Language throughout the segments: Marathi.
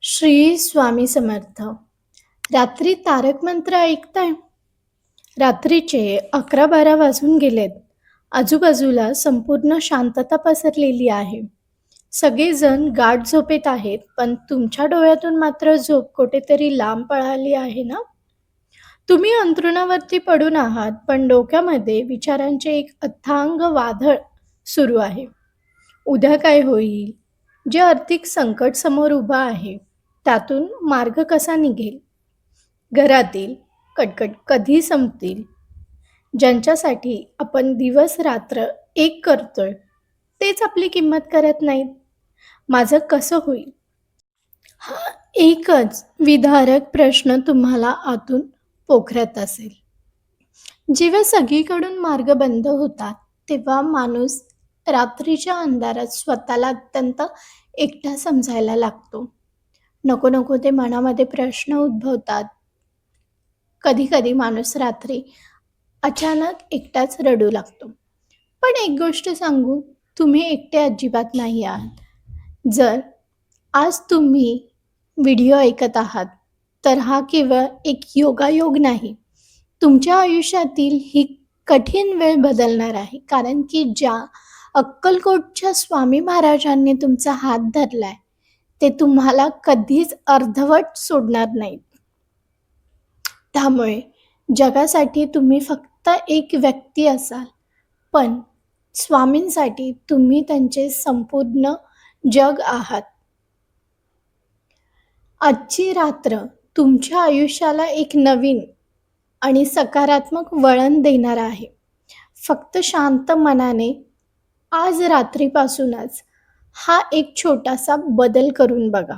श्री स्वामी समर्थ. रात्री तारक मंत्र ऐकताय? रात्रीचे 11-12 वाजून गेलेत. आजूबाजूला संपूर्ण शांतता पसरलेली आहे. सगळेजण गाढ झोपेत आहेत, पण तुमच्या डोळ्यातून मात्र झोप कुठेतरी लांब पळाली आहे ना? तुम्ही अंथरुणावरती पडून आहात, पण डोक्यामध्ये विचारांचे एक अथांग वादळ सुरू आहे. उद्या काय होईल? जे आर्थिक संकट समोर उभं आहे, त्यातून मार्ग कसा निघेल? घरातील कटकट कधी संपतील? ज्यांच्यासाठी आपण दिवस रात्र एक करतोय, तेच आपली किंमत करत नाहीत. माझं कसं होईल? हा एकच विदारक प्रश्न तुम्हाला आतून पोखरत असेल. जेव्हा सगळीकडून मार्ग बंद होतात, तेव्हा माणूस रात्रीच्या अंधारात स्वतःला अत्यंत एकटा समजायला लागतो. नको नको ते मनामध्ये प्रश्न उद्भवतात. कधी कधी माणूस रात्री अचानक एकटाच रडू लागतो. पण एक गोष्ट सांगू, तुम्ही एकटे अजिबात नाही आहात. जर आज तुम्ही व्हिडिओ ऐकत आहात, तर हा केवळ एक योगायोग नाही. तुमच्या आयुष्यातील ही कठीण वेळ बदलणार आहे. कारण की ज्या अक्कलकोटच्या स्वामी महाराजांनी तुमचा हात धरलाय, ते तुम्हाला कधीच अर्धवट सोडणार नाहीत. त्यामुळे जगासाठी तुम्ही फक्त एक व्यक्ती असाल, पण स्वामींसाठी तुम्ही त्यांचे संपूर्ण जग आहात. आजची रात्र तुमच्या आयुष्याला एक नवीन आणि सकारात्मक वळण देणार आहे. फक्त शांत मनाने आज रात्रीपासूनच हा एक छोटासा बदल करून बघा.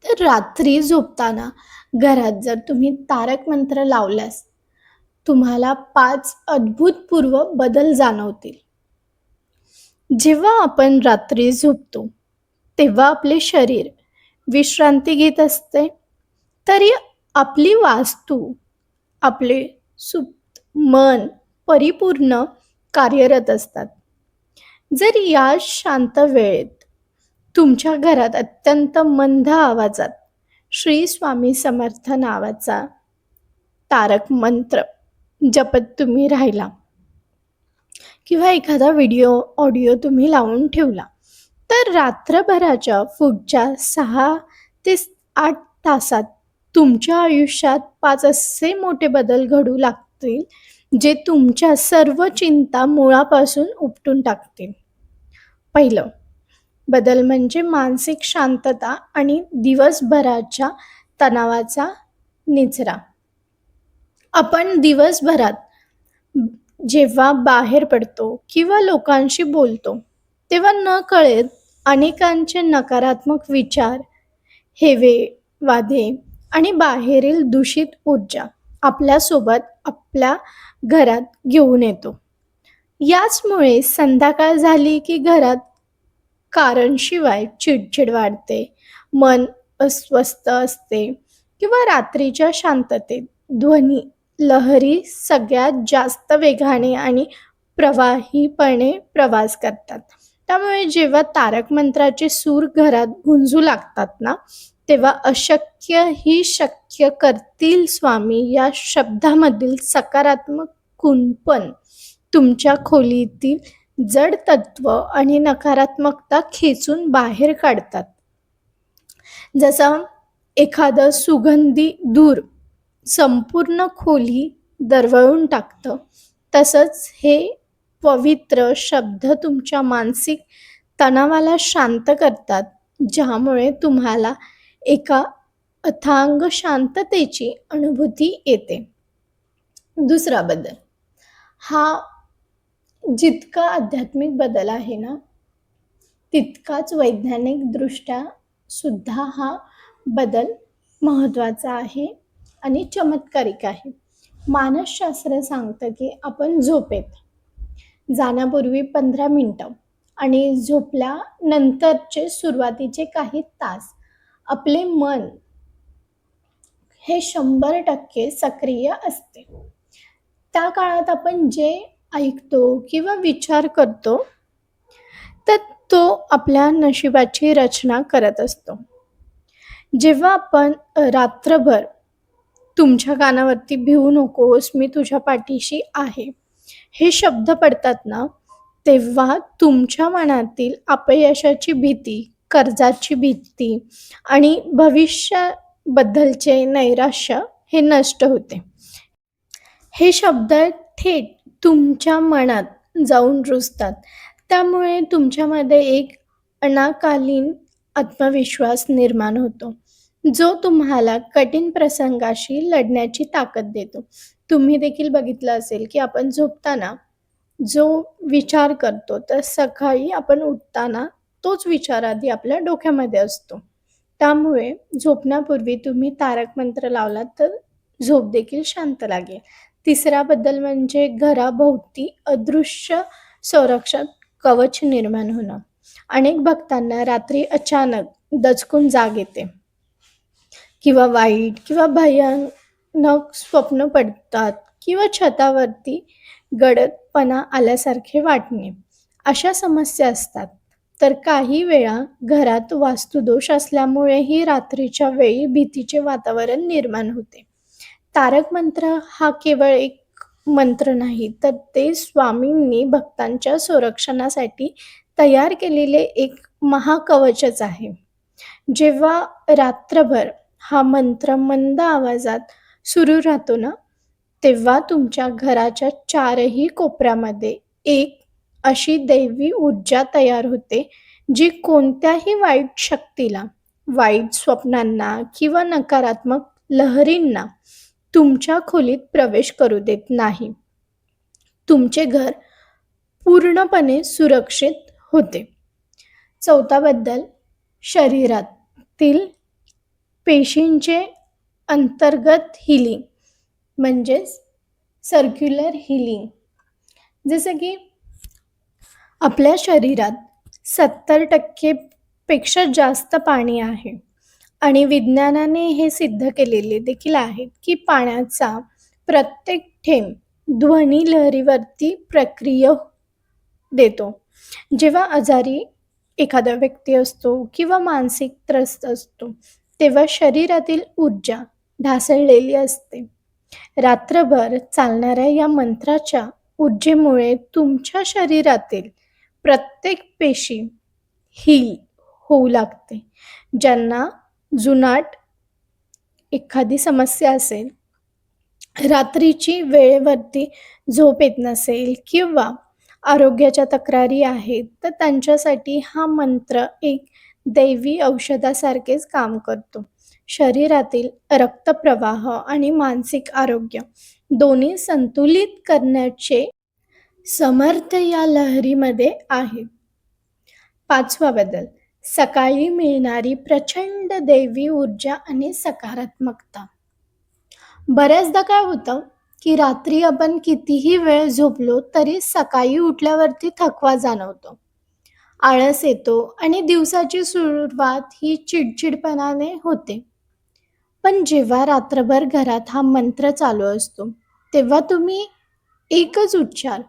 तर रात्री झोपताना घरात जर तुम्ही तारक मंत्र लावल्यास, तुम्हाला 5 अभूतपूर्व बदल जाणवतील. जेव्हा आपण रात्री झोपतो, तेव्हा आपले शरीर विश्रांती घेत असते, तरी आपली वास्तू, आपले सुप्त मन परिपूर्ण कार्यरत असतात. जर या शांत वेळेत तुमच्या घरात अत्यंत मंद आवाजात श्री स्वामी समर्थ नावाचा तारक मंत्र जपत तुम्ही राहिला, किंवा एखादा ऑडिओ तुम्ही लावून ठेवला, तर रात्रभराच्या पुढच्या 6 ते 8 तासात तुमच्या आयुष्यात 5 असे मोठे बदल घडू लागतील, जे तुमच्या सर्व चिंता मुळापासून उपटून टाकतील. पहिलं बदल म्हणजे मानसिक शांतता आणि दिवसभराच्या तणावाचा निचरा. आपण दिवसभरात जेव्हा बाहेर पडतो किंवा लोकांशी बोलतो, तेव्हा नकळत अनेकांचे नकारात्मक विचार, हेवे, वादे आणि बाहेरील दूषित ऊर्जा आपल्यासोबत आपल्या घरात घेऊन येतो. याचमुळे संध्याकाळ झाली की घरात कारणशिवाय चिडचिड वाढते, मन अस्वस्थ असते, किंवा रात्रीच्या शांततेत ध्वनी लहरी सगळ्यात जास्त वेगाने आणि प्रवाहीपणे प्रवास करतात. त्यामुळे जेव्हा तारक मंत्राचे सूर घरात गुंजू लागतात ना, तेव्हा अशक्य ही शक्य करतील स्वामी या शब्दामधील सकारात्मक कुंपण तुमच्या खोलीतील जड तत्व आणि नकारात्मकता खेचून बाहेर काढतात. जसं एखादं सुगंधी धूर संपूर्ण खोली दरवळून टाकतं, तसंच हे पवित्र शब्द तुमच्या मानसिक तणावाला शांत करतात, ज्यामुळे तुम्हाला एका अथांग शांततेची अनुभूती येते. दुसरा बदल हा जितका आध्यात्मिक बदल आहे ना, तितकाच वैज्ञानिक दृष्ट्या सुद्धा हा बदल महत्त्वाचा आहे आणि चमत्कारिक आहे. मानसशास्त्र सांगतं की आपण झोपेत जाण्यापूर्वी 15 मिनिटं आणि झोपल्यानंतरचे सुरुवातीचे काही तास आपले मन हे 100% सक्रिय असते. त्या काळात आपण जे ऐकतो किंवा विचार करतो, तर तो आपल्या नशिबाची रचना करत असतो. जेव्हा आपण रात्रभर तुमच्या कानावरती "भिवू नकोस, मी तुझ्या पाठीशी आहे" हे शब्द पडतात ना, तेव्हा तुमच्या मनातील अपयशाची भीती, कर्जाची भीती आणि भविष्याबद्दलचे नैराश्य हे नष्ट होते. हे शब्द थेट तुमच्या मनात जाऊन रुजतात. त्यामुळे तुमच्यामध्ये एक अनाकालीन आत्मविश्वास निर्माण होतो, जो तुम्हाला कठीण प्रसंगाशी लढण्याची ताकद देतो. तुम्ही देखील बघितलं असेल, की आपण झोपताना जो विचार करतो, तर सकाळी आपण उठताना तोच विचार आधी आपल्या डोक्यामध्ये असतो. त्यामुळे झोपण्यापूर्वी तुम्ही तारक मंत्र लावलात, तर झोप देखील शांत लागेल. तिसरा बद्दल म्हणजे घराभोवती अदृश्य संरक्षण कवच निर्माण होणं. अनेक भक्तांना रात्री अचानक दचकून जाग येते किंवा वाईट किंवा भयानक स्वप्न पडतात किंवा छतावरती गडदपणा आल्यासारखे वाटणे, अशा समस्या असतात. तर काही वेळा घरात वास्तुदोष असल्यामुळेही रात्रीच्या वेळी भीतीचे वातावरण निर्माण होते. तारक मंत्र हा केवळ एक मंत्र नाही, तर ते स्वामींनी भक्तांच्या संरक्षणासाठी तयार केलेले एक महाकवचच आहे. जेव्हा रात्रभर हा मंत्र मंद आवाजात सुरू राहतो ना, तेव्हा तुमच्या घराच्या चारही कोपऱ्यामध्ये एक अशी दैवी ऊर्जा तयार होते, जी कोणत्याही वाईट शक्तीला, वाईट स्वप्नांना किंवा नकारात्मक लहरींना तुमच्या खोलीत प्रवेश करू देत नाही. तुमचे घर पूर्णपणे सुरक्षित होते. चौथा बद्दल शरीरातील पेशींचे अंतर्गत हीलिंग म्हणजेच सर्क्युलर हीलिंग. जसं की आपल्या शरीरात 70% पेक्षा जास्त पाणी आहे आणि विज्ञानाने हे सिद्ध केलेले देखील आहे, की पाण्याचा प्रत्येक थेंब ध्वनी लहरीवरती प्रक्रिया देतो. जेव्हा आजारी एखादा व्यक्ती असतो किंवा मानसिक त्रस्त असतो, तेव्हा शरीरातील ऊर्जा ढासळलेली असते. रात्रभर चालणाऱ्या या मंत्राच्या ऊर्जेमुळे तुमच्या शरीरातील प्रत्येक पेशी हील होऊ लागते. ज्यांना जुनाट एखादी समस्या असेल, रात्रीची वेळेवरती झोप येत नसेल किंवा आरोग्याच्या तक्रारी आहेत, तर त्यांच्यासाठी हा मंत्र एक दैवी औषधासारखेच काम करतो. शरीरातील रक्तप्रवाह आणि मानसिक आरोग्य दोन्ही संतुलित करण्याचे समर्थ या लहरीमध्ये आहे. पाचवा बदल, सकाळी मिळणारी प्रचंड दैवी ऊर्जा आणि सकारात्मकता. बऱ्याचदा काय होतं, की रात्री आपण कितीही वेळ झोपलो तरी सकाळी उठल्यावरती थकवा जाणवतो, आळस येतो आणि दिवसाची सुरुवात ही चिडचिडपणाने होते. पण जेव्हा रात्रभर घरात हा मंत्र चालू असतो, तेव्हा तुम्ही एकच उच्चार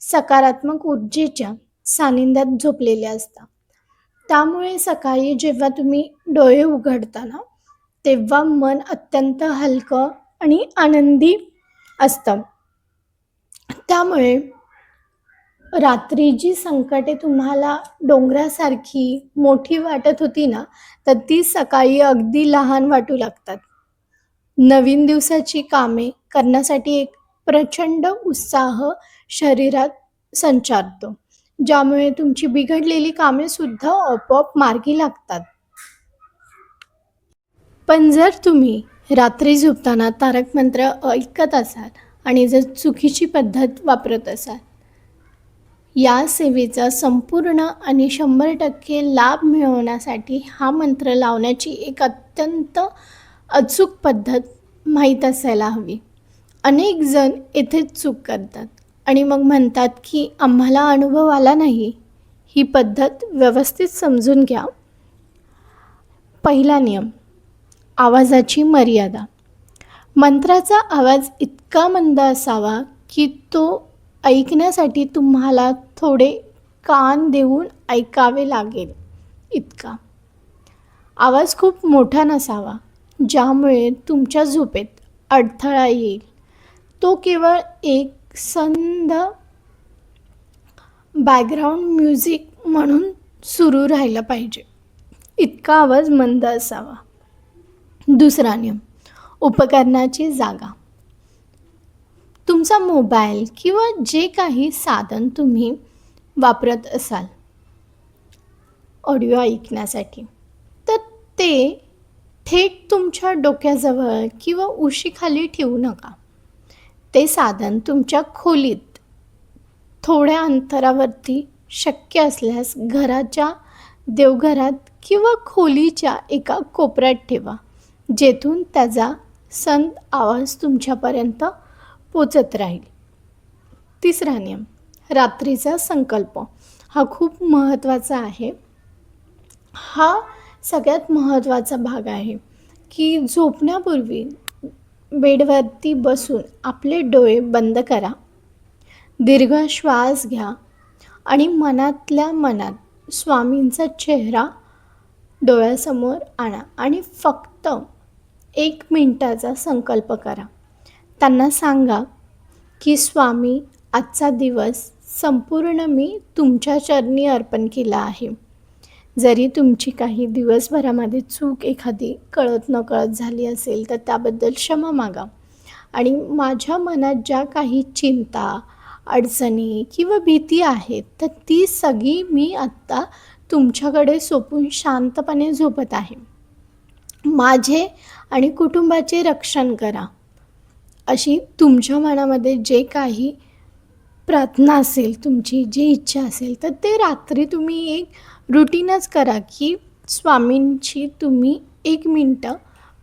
सकारात्मक ऊर्जेच्या सानिध्यात झोपलेले असता. त्यामुळे सकाळी जेव्हा तुम्ही डोळे उघडता ना, तेव्हा मन अत्यंत हलकं आणि आनंदी असतं. त्यामुळे रात्री जी संकटे तुम्हाला डोंगरासारखी मोठी वाटत होती ना, तर ती सकाळी अगदी लहान वाटू लागतात. नवीन दिवसाची कामे करण्यासाठी एक प्रचंड उत्साह शरीरात संचारतो, ज्यामुळे तुमची बिघडलेली कामे सुद्धा आपोआप मार्गी लागतात. पण जर तुम्ही रात्री झोपताना तारक मंत्र ऐकत असाल आणि जर चुकीची पद्धत वापरत असाल, या सेवेचा संपूर्ण आणि 100% लाभ मिळवण्यासाठी हा मंत्र लावण्याची एक अत्यंत अचूक पद्धत माहीत असायला हवी. अनेक जण येथेच चूक करतात आणि मग म्हणतात, की आम्हाला अनुभव आला नाही. ही पद्धत व्यवस्थित समजून घ्या. पहिला नियम, आवाजाची मर्यादा. मंत्राचा आवाज इतका मंद असावा, की तो ऐकण्यासाठी तुम्हाला थोडे कान देऊन ऐकावे लागेल इतका. आवाज खूप मोठा नसावा, ज्यामुळे तुमच्या झोपेत अडथळा येईल. तो केवळ एक संद बॅकग्राऊंड म्युझिक म्हणून सुरू राहिला पाहिजे, इतका आवाज मंद असावा. दुसरा नियम, उपकरणाची जागा. तुमचा मोबाईल किंवा जे काही साधन तुम्ही वापरत असाल ऑडिओ ऐकण्यासाठी, तर ते थेट तुमच्या डोक्याजवळ किंवा उशीखाली ठेवू नका. ते साधन तुमच्या खोलीत थोड्या अंतरावरती, शक्य असल्यास घराच्या देवघरात किंवा खोलीच्या एका कोपऱ्यात ठेवा, जेथून त्याचा संथ आवाज तुमच्यापर्यंत पोचत राहील. तिसरा नियम, रात्रीचा संकल्प. हा खूप महत्त्वाचा आहे. हा सगळ्यात महत्त्वाचा भाग आहे की झोपण्यापूर्वी बेडवरती बसून आपले डोळे बंद करा, दीर्घ श्वास घ्या आणि मनातल्या मनात स्वामींचा चेहरा डोळ्यासमोर आणा आणि फक्त 1 मिनिटाचा संकल्प करा. त्यांना सांगा की स्वामी, आजचा दिवस संपूर्ण मी तुमच्या चरणी अर्पण केला आहे. जरी तुमची काही दिवसभरामध्ये चूक एखादी कळत नकळत झाली असेल तर त्याबद्दल क्षमा मागा. आणि माझ्या मनात ज्या काही चिंता, अडचणी किंवा भीती आहेत, तर ती सगळी मी आत्ता तुमच्याकडे सोपून शांतपणे झोपत आहे. माझे आणि कुटुंबाचे रक्षण करा. अशी तुमच्या मनामध्ये जे काही प्रार्थना असेल, तुमची जी इच्छा असेल, तर ते रात्री तुम्ही एक रुटीनच करा की स्वामींची तुम्ही 1 मिनटं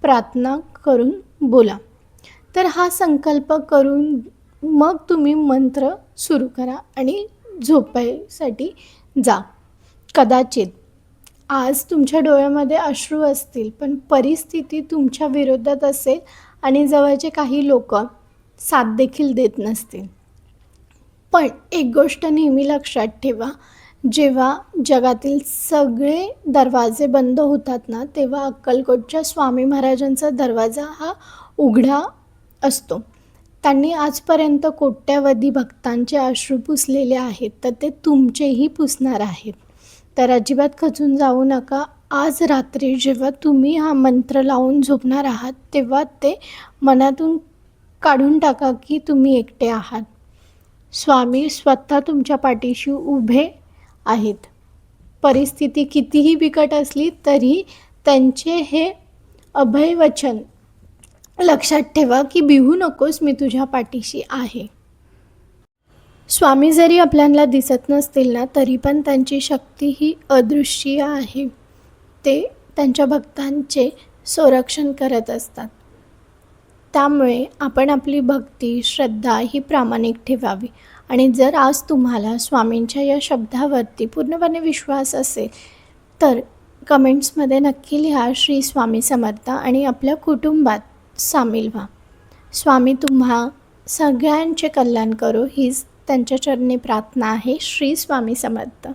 प्रार्थना करून बोला. तर हा संकल्प करून मग तुम्ही मंत्र सुरू करा आणि झोपायसाठी जा. कदाचित आज तुमच्या डोळ्यामध्ये अश्रू असतील, पण परिस्थिती तुमच्या विरोधात असेल आणि जवळचे काही लोक साथ देखील देत नसतील. पण एक गोष्ट नेहमी लक्षात ठेवा, जेव्हा जगातील सगळे दरवाजे बंद होतात ना, तेव्हा अक्कलकोटच्या स्वामी महाराजांचा दरवाजा हा उघडा असतो. त्यांनी आजपर्यंत कोट्यावधी भक्तांचे अश्रू पुसलेले आहेत, तर ते तुमचेही पुसणार आहेत. तर अजिबात खचून जाऊ नका. आज रात्री जेव्हा तुम्ही हा मंत्र लावून झोपणार आहात, तेव्हा ते मनातून काढून टाका की तुम्ही एकटे आहात. स्वामी स्वतः तुमच्या पाठीशी उभे आहेत. परिस्थिती कितीही बिकट असली तरी त्यांचे हे अभयवचन लक्षात ठेवा की भिवू नकोस, मी तुझ्या पाठीशी आहे. स्वामी जरी आपल्याला दिसत नसतील ना, तरी पण त्यांची शक्ती ही अदृश्य आहे. ते त्यांच्या भक्तांचे संरक्षण करत असतात. त्यामुळे आपण आपली भक्ती, श्रद्धा ही प्रामाणिक ठेवावी. आणि जर आज तुम्हाला स्वामींच्या या शब्दावरती पूर्णपणे विश्वास असेल, तर कमेंट्समध्ये नक्की लिहा श्री स्वामी समर्थ आणि आपल्या कुटुंबात सामील व्हा. स्वामी तुम्हा सगळ्यांचे कल्याण करो, हीच त्यांच्या चरणी प्रार्थना आहे. श्री स्वामी समर्थ.